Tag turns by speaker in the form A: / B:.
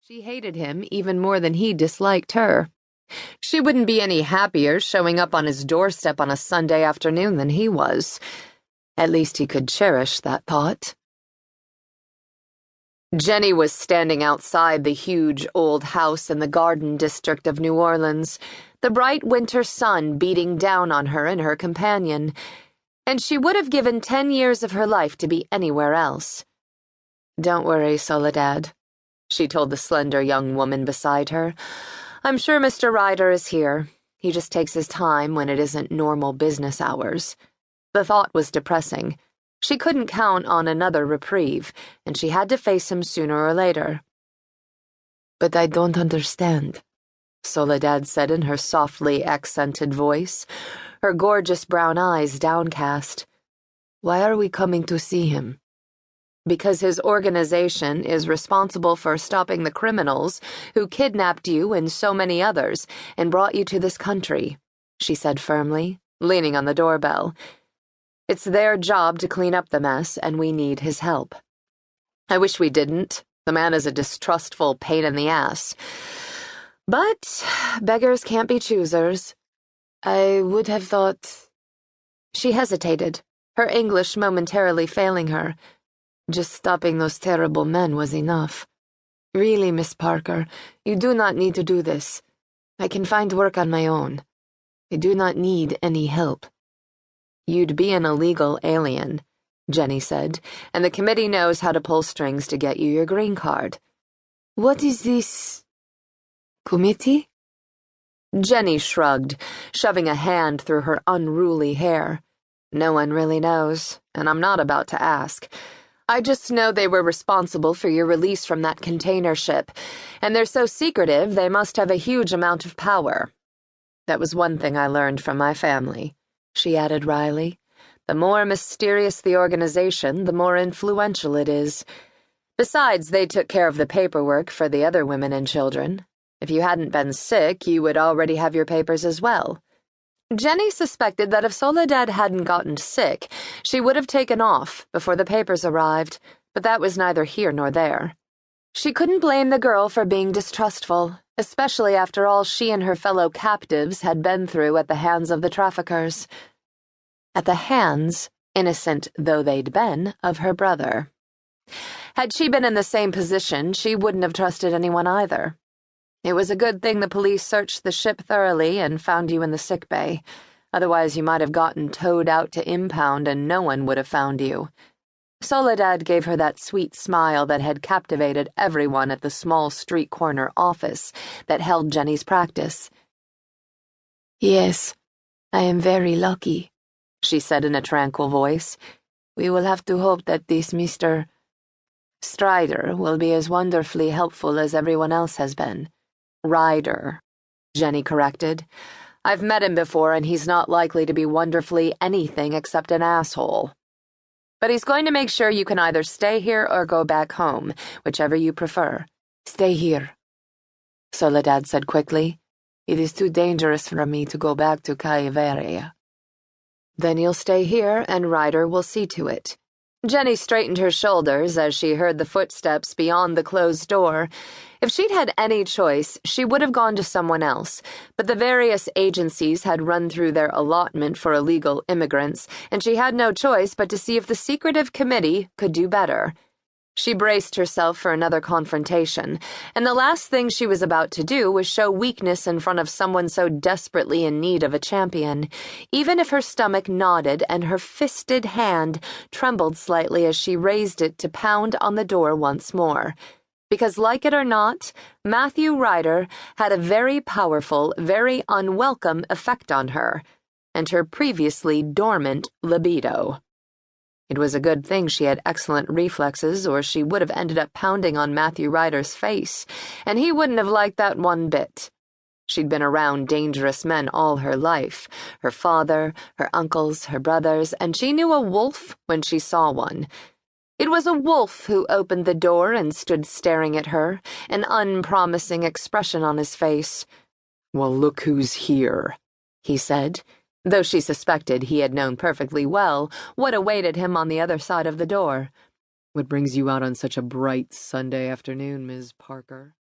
A: She hated him even more than he disliked her. She wouldn't be any happier showing up on his doorstep on a Sunday afternoon than he was. At least he could cherish that thought. Jenny was standing outside the huge old house in the Garden District of New Orleans, the bright winter sun beating down on her and her companion, and she would have given 10 years of her life to be anywhere else. "Don't worry, Soledad," she told the slender young woman beside her. "I'm sure Mr. Ryder is here. He just takes his time when it isn't normal business hours." The thought was depressing. She couldn't count on another reprieve, and she had to face him sooner or later. "But I don't understand," Soledad said in her softly accented voice, her gorgeous brown eyes downcast. "Why are we coming to see him?" "Because his organization is responsible for stopping the criminals who kidnapped you and so many others and brought you to this country," she said firmly, leaning on the doorbell. "It's their job to clean up the mess, and we need his help. I wish we didn't. The man is a distrustful pain in the ass. But beggars can't be choosers. I would have thought—" She hesitated, her English momentarily failing her. "Just stopping those terrible men was enough. Really, Miss Parker, you do not need to do this. I can find work on my own. I do not need any help." "You'd be an illegal alien," Jenny said, "and the committee knows how to pull strings to get you your green card." "What is this committee?" Jenny shrugged, shoving a hand through her unruly hair. "No one really knows, and I'm not about to ask. I just know they were responsible for your release from that container ship, and they're so secretive they must have a huge amount of power. That was one thing I learned from my family," she added wryly. "The more mysterious the organization, the more influential it is. Besides, they took care of the paperwork for the other women and children. If you hadn't been sick, you would already have your papers as well." Jenny suspected that if Soledad hadn't gotten sick, she would have taken off before the papers arrived, but that was neither here nor there. She couldn't blame the girl for being distrustful, especially after all she and her fellow captives had been through at the hands of the traffickers. At the hands, innocent though they'd been, of her brother. Had she been in the same position, she wouldn't have trusted anyone either. It was a good thing the police searched the ship thoroughly and found you in the sick bay. Otherwise, you might have gotten towed out to impound and no one would have found you. Soledad gave her that sweet smile that had captivated everyone at the small street corner office that held Jenny's practice. "Yes, I am very lucky," she said in a tranquil voice. "We will have to hope that this Mr. Strider will be as wonderfully helpful as everyone else has been." "Ryder," Jenny corrected. "I've met him before, and he's not likely to be wonderfully anything except an asshole. But he's going to make sure you can either stay here or go back home, whichever you prefer." "Stay here," Soledad said quickly. "It is too dangerous for me to go back to Covert." "Then you'll stay here, and Ryder will see to it." Jenny straightened her shoulders as she heard the footsteps beyond the closed door. If she'd had any choice, she would have gone to someone else, but the various agencies had run through their allotment for illegal immigrants, and she had no choice but to see if the secretive committee could do better. She braced herself for another confrontation, and the last thing she was about to do was show weakness in front of someone so desperately in need of a champion, even if her stomach nodded and her fisted hand trembled slightly as she raised it to pound on the door once more. Because, like it or not, Matthew Ryder had a very powerful, very unwelcome effect on her, and her previously dormant libido. It was a good thing she had excellent reflexes, or she would have ended up pounding on Matthew Ryder's face, and he wouldn't have liked that one bit. She'd been around dangerous men all her life, her father, her uncles, her brothers, and she knew a wolf when she saw one. It was a wolf who opened the door and stood staring at her, an unpromising expression on his face. "Well, look who's here," he said, though she suspected he had known perfectly well what awaited him on the other side of the door. "What brings you out on such a bright Sunday afternoon, Ms. Parker?"